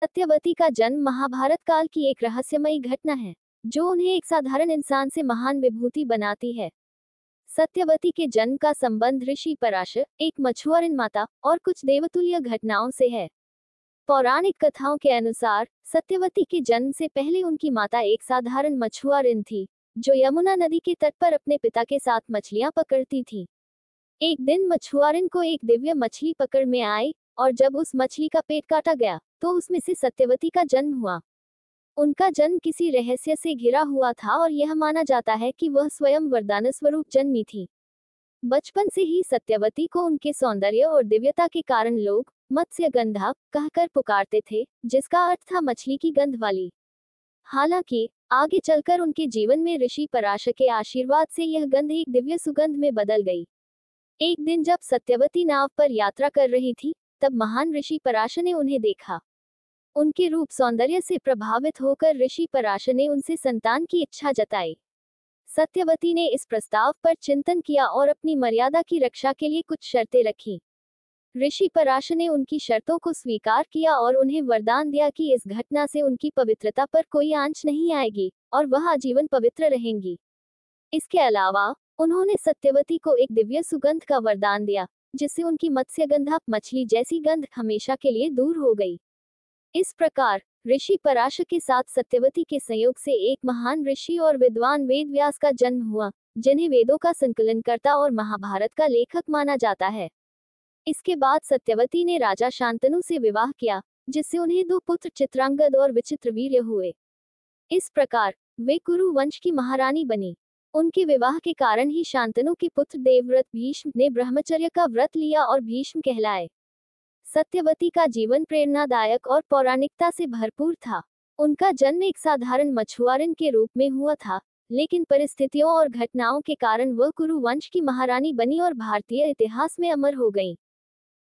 सत्यवती का जन्म महाभारत काल की एक रहस्यमयी घटना है, जो उन्हें एक साधारण इंसान से महान विभूति बनाती है। सत्यवती के जन्म का संबंध ऋषि पराशर, एक मछुआरिन माता, और कुछ देवतुल्य घटनाओं से है। पौराणिक कथाओं के अनुसार सत्यवती के जन्म से पहले उनकी माता एक साधारण मछुआरिन थी, जो यमुना नदी के तट पर अपने पिता के साथ मछलियां पकड़ती थी। एक दिन मछुआरिन को एक दिव्य मछली पकड़ में आई, और जब उस मछली का पेट काटा गया तो उसमें से सत्यवती का जन्म हुआ। उनका जन्म किसी रहस्य से घिरा हुआ था और यह माना जाता है कि वह स्वयं वरदान स्वरूप जन्मी थी। बचपन से ही सत्यवती को उनके सौंदर्य और दिव्यता के कारण लोग मत्स्यगंधा कहकर पुकारते थे, जिसका अर्थ था मछली की गंध वाली। हालांकि आगे चलकर उनके जीवन में ऋषि पराशर के आशीर्वाद से यह गंध एक दिव्य सुगंध में बदल गई। एक दिन जब सत्यवती नाव पर यात्रा कर रही थी, तब महान ऋषि पराशर ने उन्हें देखा। उनके रूप सौंदर्य से प्रभावित होकर ऋषि पराशर ने उनसे संतान की इच्छा जताई। सत्यवती ने इस प्रस्ताव पर चिंतन किया और अपनी मर्यादा की रक्षा के लिए कुछ शर्तें रखी। ऋषि पराशर ने उनकी शर्तों को स्वीकार किया और उन्हें वरदान दिया कि इस घटना से उनकी पवित्रता पर कोई आंच नहीं आएगी और वह आजीवन पवित्र रहेंगी। इसके अलावा उन्होंने सत्यवती को एक दिव्य सुगंध का वरदान दिया, जिससे उनकी मत्स्यगंधा मछली जैसी गंध हमेशा के लिए दूर हो गई। इस प्रकार ऋषि पराशर के साथ सत्यवती के संयोग से एक महान ऋषि और विद्वान वेद व्यास का जन्म हुआ, जिन्हें वेदों का संकलनकर्ता और महाभारत का लेखक माना जाता है। इसके बाद सत्यवती ने राजा शांतनु से विवाह किया, जिससे उन्हें दो पुत्र चित्रांगद और विचित्रवीर्य हुए। इस प्रकार वे कुरु वंश की महारानी बनी। उनके विवाह के कारण ही शांतनु के पुत्र देवव्रत भीष्म ने ब्रह्मचर्य का व्रत लिया और भीष्म कहलाए। सत्यवती का जीवन प्रेरणादायक और पौराणिकता से भरपूर था। उनका जन्म एक साधारण मछुआरिन के रूप में हुआ था, लेकिन परिस्थितियों और घटनाओं के कारण वह कुरु वंश की महारानी बनी और भारतीय इतिहास में अमर हो गईं।